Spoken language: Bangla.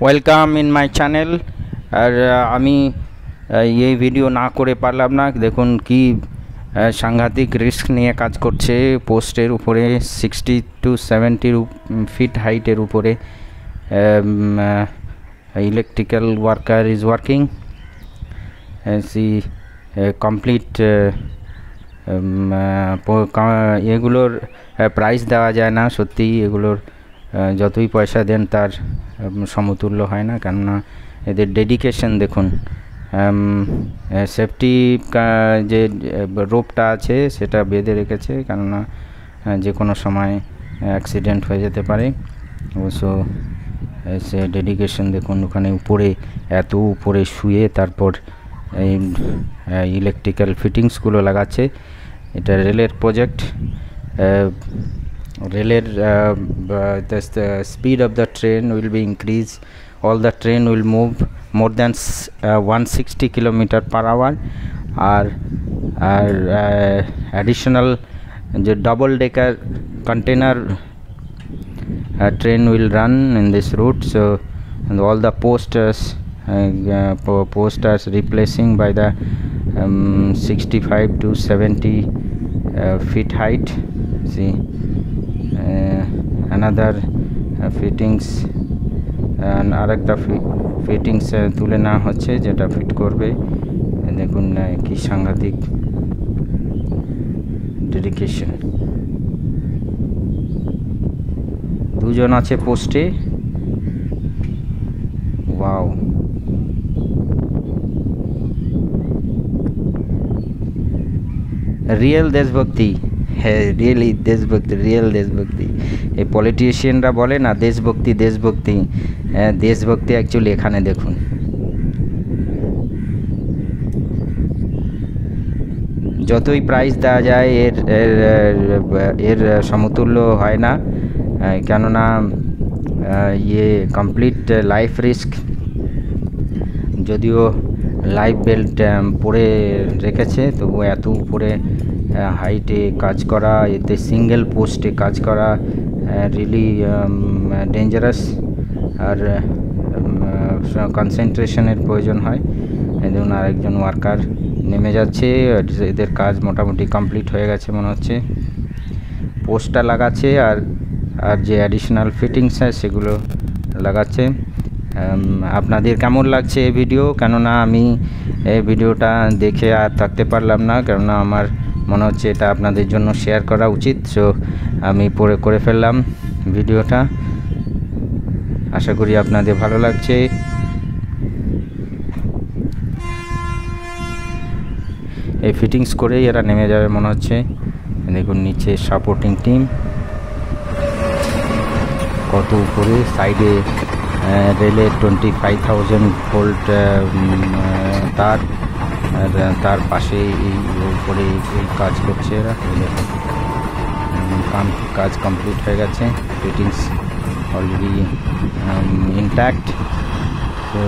Welcome in my channel. আর আমি এই ভিডিও না করে পারলাম না। দেখুন কি সাংঘাতিক রিস্ক নিয়ে কাজ করছে। পোস্টের উপরে 60 to 70 ফিট হাইটের উপরে ইলেকট্রিক্যাল ওয়ার্কার ইজ ওয়ার্কিং। সি কমপ্লিট এগুলোর প্রাইস দেওয়া যায় না, সত্যি এগুলোর যতই পয়সা দেন তার সমতুল্য হয় না, কেননা এদের ডেডিকেশন দেখুন। সেফটি যে রোপটা আছে সেটা বেঁধে রেখেছে, কেননা যে কোনো সময় অ্যাক্সিডেন্ট হয়ে যেতে পারে। অবশ্য সে ডেডিকেশন দেখুন, ওখানে উপরে এত উপরে শুয়ে তারপর এই ইলেকট্রিক্যাল ফিটিংসগুলো লাগাচ্ছে। এটা রেলের প্রজেক্ট। রেলের the speed of the train will be increased. All the train will move more than 160 km/h. R additional যে double decker container train will run in this route. So and all the posters replacing by the 65 to 70 feet height. See another fittings আরেকটা ফিটিংস তুলে নেওয়া হচ্ছে, যেটা ফিট করবে। দেখুন কি সাংঘাতিক ডেডিকেশন। দুজন আছে পোস্টে। ওয়াও, রিয়েল দেশভক্তি। হ্যাঁ, রিয়েলি দেশভক্তি, রিয়েল দেশভক্তি। এই পলিটিশিয়ানরা বলে না দেশভক্তি দেশভক্তি, দেশভক্তি অ্যাকচুয়ালি এখানে দেখুন। যতই প্রাইস দেওয়া যায় এর সমতুল্য হয় না, কেননা কমপ্লিট লাইফ রিস্ক। যদিও লাইফ বেল্ট পরে রেখেছে, তবু এত উপরে হাইটে কাজ করা, এতে সিঙ্গেল পোস্টে কাজ করা রিয়েলি ডেঞ্জারাস। আর কনসেন্ট্রেশনের প্রয়োজন হয়। দেখুন আরেকজন ওয়ার্কার নেমে যাচ্ছে। এদের কাজ মোটামুটি কমপ্লিট হয়ে গেছে মনে হচ্ছে। পোস্টটা লাগাচ্ছে আর যে অ্যাডিশনাল ফিটিংস হয় সেগুলো লাগাচ্ছে। আপনাদের কেমন লাগছে এই ভিডিও? কেননা আমি এই ভিডিওটা দেখে আর থাকতে পারলাম না, কেননা আমার মনে হচ্ছে এটা আপনাদের জন্য শেয়ার করা উচিত। সো আমি করে ফেললাম ভিডিওটা। আশা করি আপনাদের ভালো লাগছে। এই ফিটিংস করেই এরা নেমে যাবে মনে হচ্ছে। দেখুন নিচে সাপোর্টিং টিম কত উপরে, সাইডে রেলের 25,000 ভোল্ট তার, তার পাশে এই উপরে এই কাজ করছে এরা। কাজ কমপ্লিট হয়ে গেছে, ফিটিংস অলরেডি ইনট্যাক্ট। তো